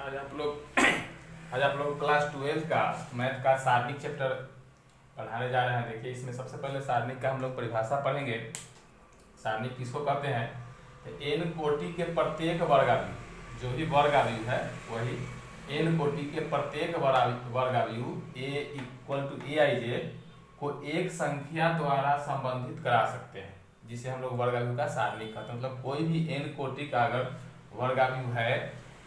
आज आप लोग क्लास 12 का मैथ का सारणिक चैप्टर पढ़ाने जा रहे हैं। देखिए, इसमें सबसे पहले सारणिक का हम लोग परिभाषा पढ़ेंगे। सारणिक किसको कहते हैं? तो एन कोटि के प्रत्येक वर्गावयु, जो भी वर्गावयु है वही एन कोटि के प्रत्येक वर्गावयु ए इक्वल टू ए आई जे को एक संख्या द्वारा संबंधित करा सकते हैं, जिसे हम लोग वर्गावयु का सारणिक कहते हैं। मतलब कोई भी एन कोटि का अगर वर्गावयु है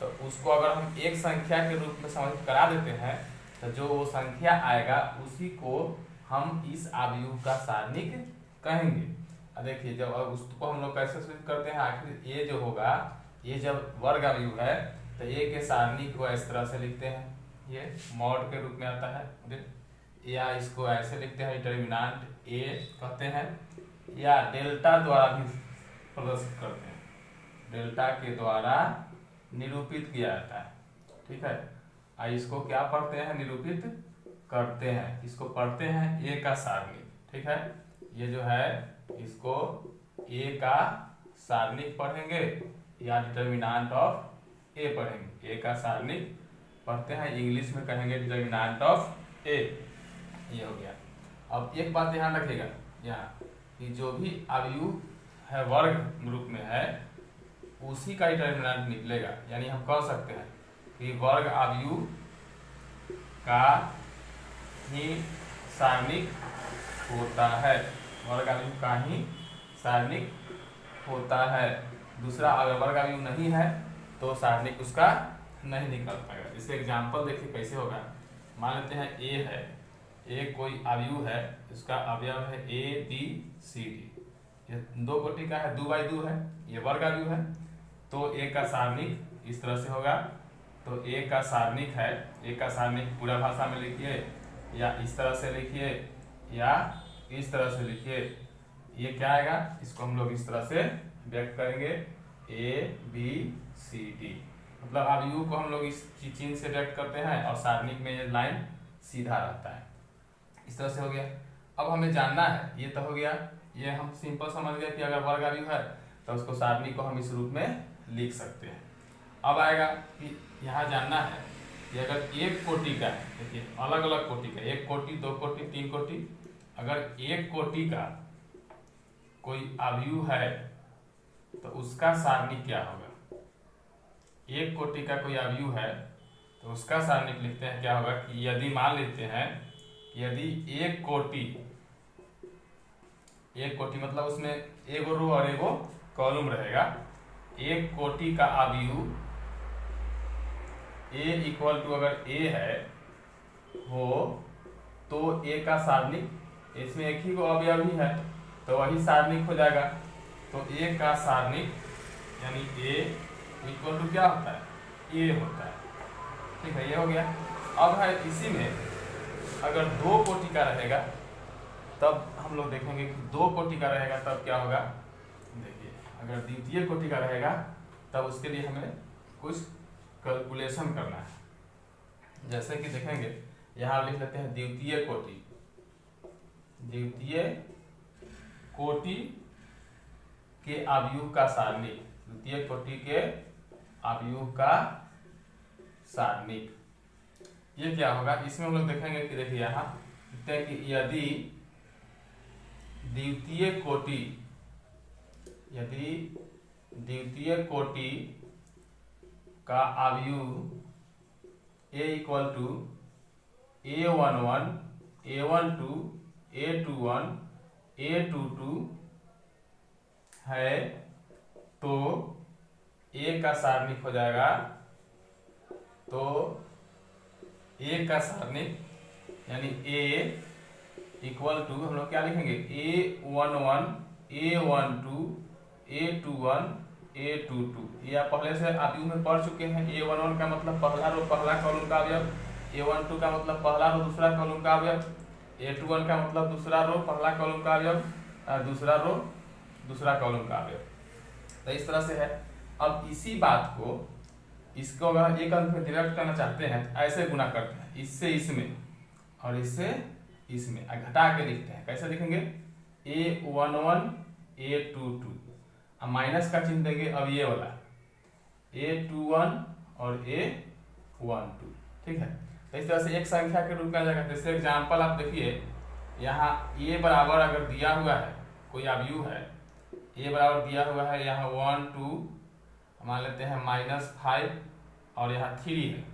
तो उसको अगर हम एक संख्या के रूप में संबंधित करा देते हैं तो जो वो संख्या आएगा उसी को हम इस आव्यूह का सारणिक कहेंगे। देखिए, जब उसको हम लोग कैसे सूचित करते हैं, आखिर ये जो होगा, ये जब वर्गावयु है तो ए के सारणिक को इस तरह से लिखते हैं, ये मॉड के रूप में आता है, या इसको ऐसे लिखते हैं डिटरमिनेंट ए कहते हैं, या डेल्टा द्वारा भी प्रदर्शित करते हैं, डेल्टा के द्वारा निरूपित किया जाता है। ठीक है, इसको क्या पढ़ते हैं? निरूपित करते हैं। इसको पढ़ते हैं ए का सारणिक। ठीक है, ये जो है इसको ए का सारणिक पढ़ेंगे या डिटरमिनेंट ऑफ ए पढ़ेंगे। ए का सारणिक पढ़ते हैं, इंग्लिश में कहेंगे डिटरमिनेंट ऑफ ए। ये हो गया। अब एक बात ध्यान रखिएगा यहाँ कि जो भी अवयव है वर्ग रूप में है उसी का डिटरमिनेंट निकलेगा। यानी हम कह सकते हैं कि वर्ग अवयव का ही सारणिक होता है, वर्ग अवयव का ही सारणिक होता है। दूसरा अगर वर्ग अवयव नहीं है तो सारणिक उसका नहीं निकल पाएगा। जैसे एग्जांपल देखिए कैसे होगा। मान लेते हैं ए है, ए कोई अवयव है, इसका अवयव है ए बी सी डी, ये दो कोटि का है, 2x2 है, ये वर्ग अवयव है। तो ए का सारणिक इस तरह से होगा। तो ए का सारणिक है, ए का सारणिक पूरा भाषा में लिखिए, या इस तरह से लिखिए या इस तरह से लिखिए। ये क्या आएगा? इसको हम लोग इस तरह से व्यक्त करेंगे, ए बी सी डी। मतलब अवयव को हम लोग इस चिन्ह से व्यक्त करते हैं और सारणिक में ये लाइन सीधा रहता है। इस तरह से हो गया। अब हमें जानना है, ये तो हो गया, ये हम सिंपल समझ गए कि अगर वर्ग अवयव है तो उसको सारणिक को हम इस रूप में लिख सकते हैं। अब आएगा कि यहाँ जानना है कि अगर एक कोटि का है, देखिए अलग अलग कोटि का, एक कोटि, दो कोटि, तीन कोटि, अगर एक कोटि का कोई अवयव है तो उसका सारणिक क्या होगा? एक कोटि का कोई अवयव है तो उसका सारणिक लिखते हैं, क्या होगा कि यदि मान लेते हैं यदि एक कोटि मतलब उसमें एगो रो और एगो कॉलम रहेगा। एक कोटि का अवयव ए इक्वल टू अगर ए है हो तो ए का सारणिक, इसमें एक ही को अवयव ही है तो वही सारणिक हो जाएगा। तो ए का सारणिक यानी ए इक्वल टू क्या होता है? ए होता है। ठीक है, ये हो गया। अब है इसी में अगर दो कोटि का रहेगा तब हम लोग देखेंगे कि दो कोटि का रहेगा तब क्या होगा। देखिए, अगर द्वितीय कोटि का रहेगा तब उसके लिए हमें कुछ कैलकुलेशन करना है। जैसे कि देखेंगे, यहाँ लिख लेते हैं द्वितीय कोटि, द्वितीय कोटि के अवयव का सारणिक, द्वितीय कोटि के अवयव का सारणिक। ये क्या होगा? इसमें हम लोग देखेंगे कि देखिए यहाँ लिखते हैं कि यदि द्वितीय कोटि का अवयव ए equal to A11, A12, A21, A22 है तो ए का सारणिक हो जाएगा। तो ए का सारणिक यानी ए इक्वल टू हम लोग क्या लिखेंगे? A11, A12, A21, A22। ये आप पहले से अवयव में पढ़ चुके हैं। A11 का मतलब पहला रो पहला कॉलम का अवयव, A12 का मतलब पहला रो दूसरा कॉलम का अवयव, A21 का मतलब दूसरा रो पहला कॉलम का अवयव, दूसरा रो दूसरा कॉलम का अवयव। तो इस तरह से है। अब इसी बात को इसको अगर एक अंक में डिवाइड करना चाहते हैं तो ऐसे गुना करते हैं, इससे इसमें और इससे इसमें घटा के लिखते हैं। कैसे लिखेंगे? A11, A22, अब माइनस का चिन्ह देंगे। अब ये वाला A21 और A 1 2। ठीक है, तो इस तरह से एक संख्या के रूप में आ जाएगा। जैसे एग्जाम्पल आप देखिए, यहाँ a बराबर अगर दिया हुआ है, कोई अवयव है a बराबर दिया हुआ है, यहाँ 1 2 मान लेते हैं -5 और यहाँ 3 है,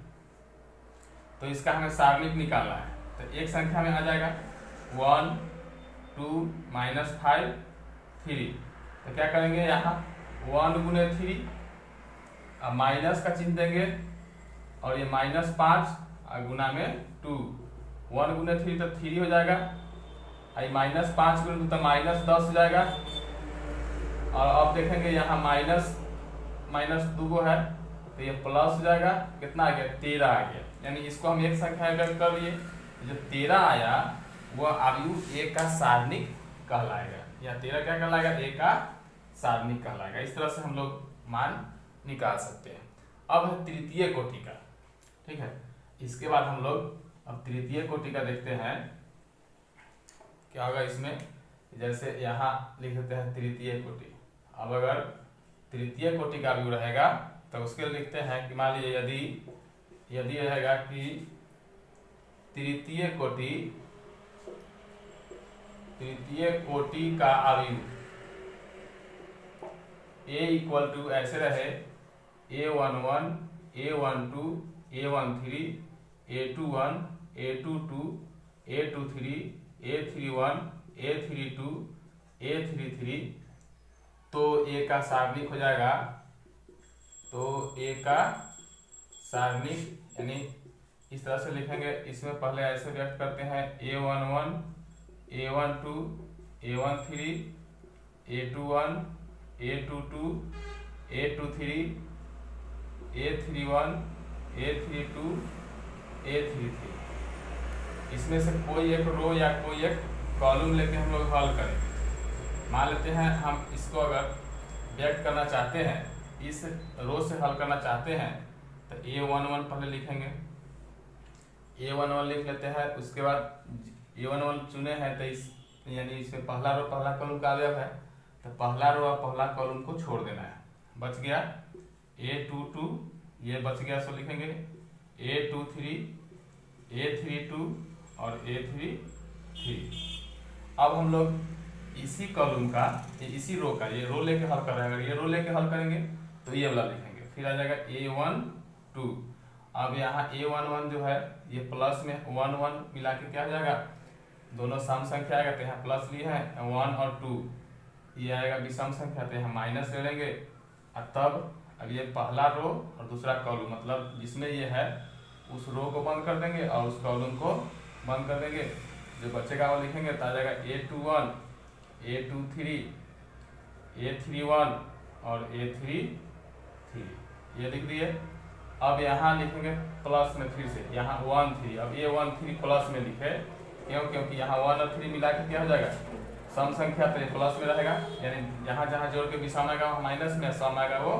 तो इसका हमें सारणिक निकालना है। तो एक संख्या में आ जाएगा 1 2 -5 3। तो क्या करेंगे, यहाँ 1 गुने 3, अब माइनस का चिन्ह देंगे और ये -5 गुना में 2, 1 गुने 3 तो 3 हो जाएगा, -5 गुने तो -10 हो जाएगा। और अब देखेंगे यहाँ माइनस 2 है तो ये प्लस हो जाएगा, कितना आ गया 13 आ गया। यानी इसको हम एक संख्या में व्यक्त कर लिए, जो 13 आया वह अवयव a का सारणिक कहलाएगा, या 13 क्या कहलाएगा, a का सारणिक कहलाएगा। इस तरह से हम लोग मान निकाल सकते हैं। अब है तृतीय कोटि का। ठीक है, इसके बाद हम लोग अब तृतीय कोटि का देखते हैं क्या होगा इसमें। जैसे यहाँ लिख देते हैं तृतीय कोटि। अब अगर तृतीय कोटि का अवयव रहेगा तो उसके लिए लिखते हैं कि मान लीजिए यदि रहेगा कि तृतीय कोटि का अवयव a इक्वल टू ऐसे रहे a11 a12 a13 a21 a22 a23 a31 a32 a33, तो a का सारणिक हो जाएगा। तो a का सारणिक यानी इस तरह से लिखेंगे। इसमें पहले ऐसे व्यक्त करते हैं a11 a12 a13 a21 a22 a23 a31 a32 a33। इसमें से कोई एक रो या कोई एक कॉलम लेके हम लोग हल करेंगे। मान लेते हैं हम इसको अगर व्यक्त करना चाहते हैं, इस रो से हल करना चाहते हैं, तो a11 पहले लिखेंगे, a11 लिख लेते हैं। उसके बाद a11 चुने हैं तो इस यानी इसमें पहला रो पहला कॉलम का अवयव है, तो पहला रो और पहला कॉलम को छोड़ देना है। बच गया a22, ये बच गया, सो लिखेंगे a23 a32 और a33। अब हम लोग इसी कॉलम का इसी रो का ये रो लेके हल कर रहे हैं। अगर ये रो लेके हल करेंगे तो ये वाला लिखेंगे, फिर आ जाएगा a12। अब यहाँ a11 जो है ये प्लस में 1 1 मिला के क्या हो जाएगा, दोनों सम संख्या आएगा, तो यहाँ प्लस लिए हैं 1 और 2, ये आएगा विषम संख्या, तो यहाँ माइनस ले लेंगे। और तब अब ये पहला रो और दूसरा कॉलम, मतलब जिसमें ये है उस रो को बंद कर देंगे और उस कॉलम को बंद कर देंगे। जो बचेगा वो लिखेंगे, तो आ जाएगा a21 a23 a31 और a33, ये लिख दिए। अब यहाँ लिखेंगे प्लस में, फिर से यहाँ 1 3, अब a13 प्लस में लिखे, क्योंकि यहाँ 1 और 3 मिला के क्या हो जाएगा सम संख्या, तो ये प्लस में रहेगा। यानी यहाँ जहाँ जोड़ के विषम आएगा वहाँ माइनस में, सम आएगा वो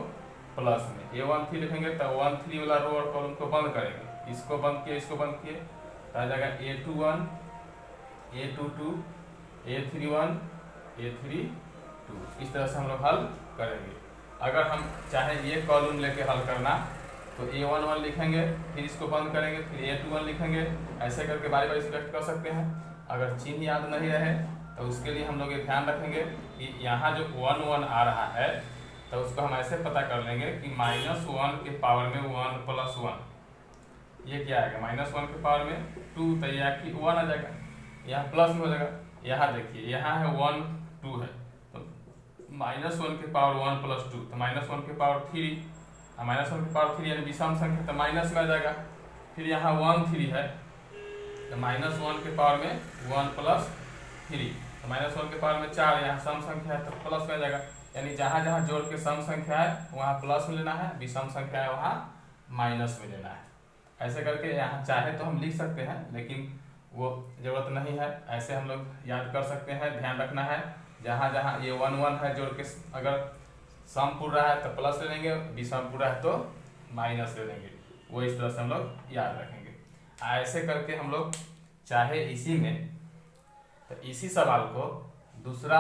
प्लस में। a13 लिखेंगे तो 1 3 वाला रो और कॉलम को बंद करेंगे, इसको बंद किए इसको बंद किए, तो आ जाएगा a21 a22 a31 a32। इस तरह से हम लोग हल करेंगे। अगर हम चाहे ये कॉलम लेके हल करना तो a11 लिखेंगे, फिर इसको बंद करेंगे, फिर a21 लिखेंगे, ऐसे करके बारी बारी से व्यक्त कर सकते हैं। अगर चिन्ह याद नहीं रहे तो उसके लिए हम लोग ये ध्यान रखेंगे कि यहाँ जो 1 1 आ रहा है तो उसको हम ऐसे पता कर लेंगे कि -1 के पावर में 1 + 1, ये क्या आएगा, -1 के पावर में 2, तो ये आखिर 1 आ जाएगा, यहाँ प्लस में हो जाएगा। यहाँ देखिए यहाँ है 1 2 है, तो -1 के पावर 1 + 2, तो -1 के पावर 3, -1 के पावर 3 यानी विषम संख्या, तो माइनस में आ जाएगा। फिर यहाँ 1 3 है, तो -1 के पावर में 1 + 3, तो -1 के पावर में 4, यहाँ सम संख्या है तो प्लस में आ जाएगा। यानी जहाँ जहाँ जोड़ के सम संख्या है वहाँ प्लस में लेना है, विषम संख्या है वहाँ माइनस में लेना है। ऐसे करके यहाँ चाहे तो हम लिख सकते हैं, लेकिन वो जरूरत नहीं है, ऐसे हम लोग याद कर सकते हैं। ध्यान रखना है जहाँ जहाँ ये 1 1 है जोड़ के अगर सम पूरा है तो प्लस ले लेंगे, विषम पूरा है तो माइनस ले लेंगे, वो इस तरह से हम लोग याद रखेंगे। ऐसे करके हम लोग चाहे इसी में तो इसी सवाल को दूसरा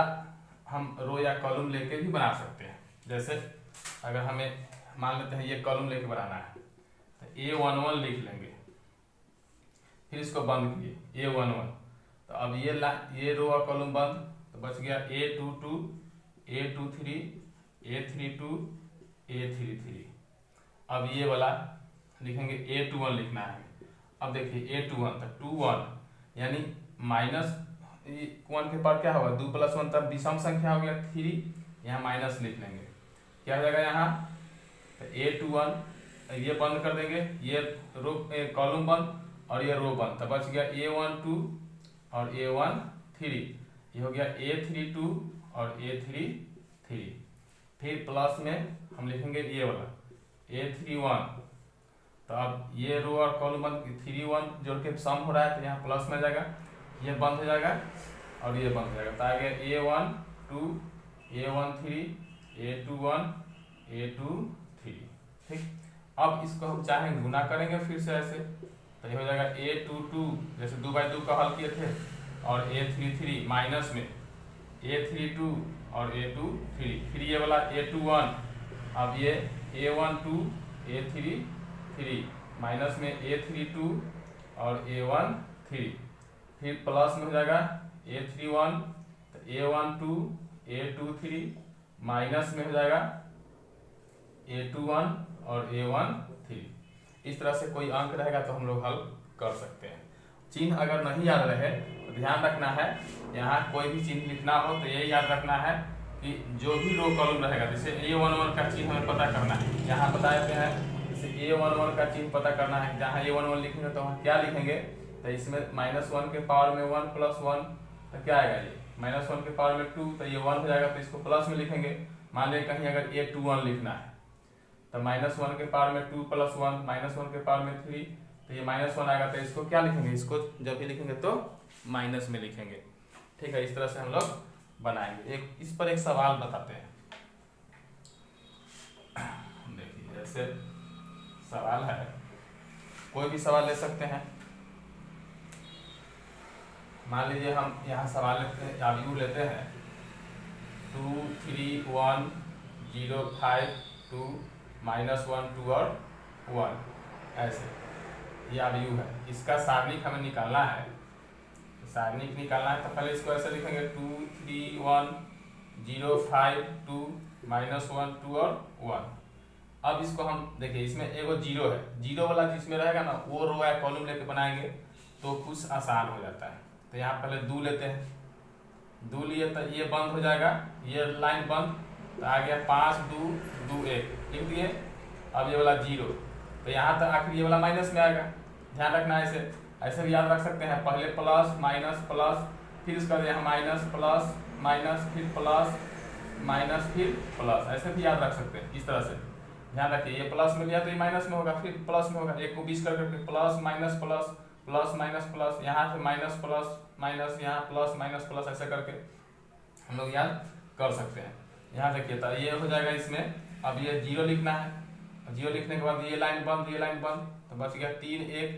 हम रो या कॉलम लेके भी बना सकते हैं। जैसे अगर हमें मान लेते हैं ये कॉलम लेके बनाना है, तो A11 लिख लेंगे, फिर इसको बंद किए A11। तो अब ये रो और कॉलम बंद, तो बच गया A22, A23, A32, A33। अब ये वाला लिखेंगे A21 लिखना है। अब देखिए A21 तक 21 यानी -1 के पार क्या होगा 2 + 1 तब विषम संख्या हो गया 3, यहाँ माइनस लिख लेंगे, क्या हो जाएगा यहाँ तो A21 ये बंद कर देंगे, ये रो कॉलम बंद और ये रो बंद, तो बच गया A12 और A13, ये हो गया A32 और A33। फिर प्लस में हम लिखेंगे ये वाला A31, तो अब ये रो और कॉलम बंद 31 जोड़ के सम हो रहा है, तो यहाँ प्लस में जाएगा, ये बंद हो जाएगा और ये बंद हो जाएगा, तो आ गया A12, A13, A21, A23। ठीक, अब इसको हम चाहेंगे गुना करेंगे फिर से ऐसे, तो ये हो जाएगा A22 जैसे 2/2 का हल किए थे, और A33 माइनस में A32 और A23, फिर ये वाला A21, अब ये A12, A33 माइनस में A32 और A13, फिर प्लस में हो जाएगा A31, तो A12, A23 माइनस में हो जाएगा A21 और A13। इस तरह से कोई अंक रहेगा तो हम लोग हल कर सकते हैं। चिन्ह अगर नहीं याद रहे तो ध्यान रखना है, यहाँ कोई भी चिन्ह लिखना हो तो यही याद रखना है कि जो भी रो कॉलम रहेगा, जैसे A11 का चिन्ह हमें पता करना है, यहाँ बता देते हैं जैसे A11 का चिन्ह पता करना है, जहाँ A11 लिखेंगे तो हम क्या लिखेंगे, तो इसमें -1 के पावर में 1 + 1, तो क्या आएगा ये -1 के पावर में 2, तो ये 1 हो जाएगा, तो इसको प्लस में लिखेंगे। मान लें कहीं अगर A21 लिखना है तो -1 के पावर में 2 + 1, -1 के पावर में 3, तो ये -1 आएगा, तो इसको क्या लिखेंगे, इसको जब भी लिखेंगे तो माइनस में लिखेंगे। ठीक है, इस तरह से हम लोग बनाएंगे। इस पर एक सवाल बताते हैं। देखिए जैसे सवाल है, कोई भी सवाल ले सकते हैं। मान लीजिए हम यहाँ सवाल लेते हैं, आयु लेते हैं 2, 3, 1, 0, 5, 2, -1, 2 और 1, ऐसे ये आयु है। इसका सारणिक हमें निकालना है, सारणिक निकालना है तो पहले इसको ऐसे लिखेंगे 2, 3, 1, 0, 5, 2, -1, 2 और 1। अब इसको हम देखिए, इसमें एगो 0 है, 0 वाला जिसमें रहेगा ना वो रो या कॉलम लेके बनाएंगे तो कुछ आसान हो जाता है। तो यहाँ पहले 2 लेते हैं, 2 लिए तो ये बंद हो जाएगा, ये लाइन बंद, तो आ गया 5, 2, 2, 1 लिख दिए। अब ये वाला 0, तो यहाँ तक आखिर ये वाला माइनस में आएगा, ध्यान रखना है। ऐसे भी याद रख सकते हैं, पहले प्लस माइनस प्लस, फिर इसका यहाँ माइनस प्लस माइनस, फिर प्लस माइनस, फिर प्लस, ऐसे भी याद रख सकते हैं। इस तरह से ध्यान रखिए, ये प्लस में लिया तो ये माइनस में होगा, फिर प्लस में होगा, एक को 20 करके plus minus plus plus minus plus, यहाँ से माइनस प्लस माइनस, यहाँ प्लस माइनस प्लस, ऐसे करके हम लोग याद कर सकते हैं। यहाँ देखिए तो ये हो जाएगा इसमें। अब ये 0 लिखना है, 0 लिखने के बाद ये लाइन बंद, ये लाइन बंद, तो बच गया 3, 1,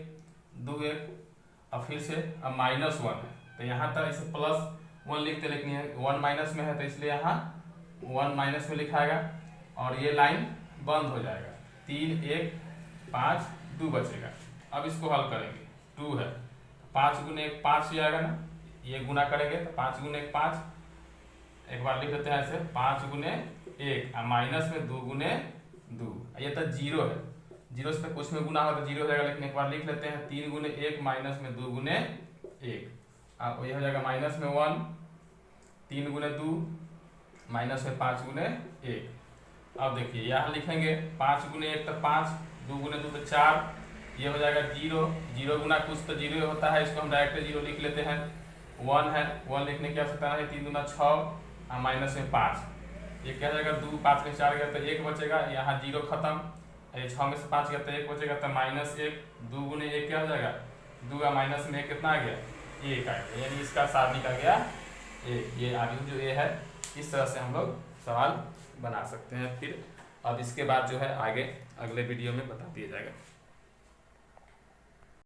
2, 1। अब फिर से अब -1 है, तो यहाँ तक इसे +1 लिखते, लेकिन 1 माइनस में है तो इसलिए यहाँ 1 माइनस में लिखाएगा, और ये लाइन बंद हो जाएगा। 3, 1, 5, 2 बचेगा। अब इसको हल करेंगे, 2 है, 5 × 1 5 ही आएगा ना, ये गुना करेंगे तो 5 × 1 5, एक बार लिख देते हैं ऐसे 5 × 1 और माइनस में 2 × 2, ये तो 0 है, 0 से तो कुछ में गुना हो तो 0 हो जाएगा, लेकिन एक बार लिख लेते हैं 3 × 1 माइनस में 2 × 1, अब ये हो जाएगा माइनस में 1, 3 × 2 माइनस में 5 × 1। अब देखिए यहाँ लिखेंगे 5 × 1 तो 5, 2 × 2 तो 4, ये हो जाएगा 0, 0 गुना कुछ तो 0 होता है, इसको हम डायरेक्ट 0 लिख लेते हैं। 1 है, 1 लिखने की आवश्यकता है, 3 × 6 और माइनस में 5, ये क्या जाएगा 2, 5 में 4 गया तो 1 बचेगा, यहाँ 0 खत्म, 6 में से 5 गया तो 1 बचेगा, तो -1, 2 × 1 क्या हो जाएगा 2 का माइनस में 1 कितना आ गया 1 आ गया, यानी इसका सारणिक आ गया 1। ये आयु जो ये है, इस तरह से हम लोग सवाल बना सकते हैं। फिर अब इसके बाद जो है आगे अगले वीडियो में बता दिया जाएगा।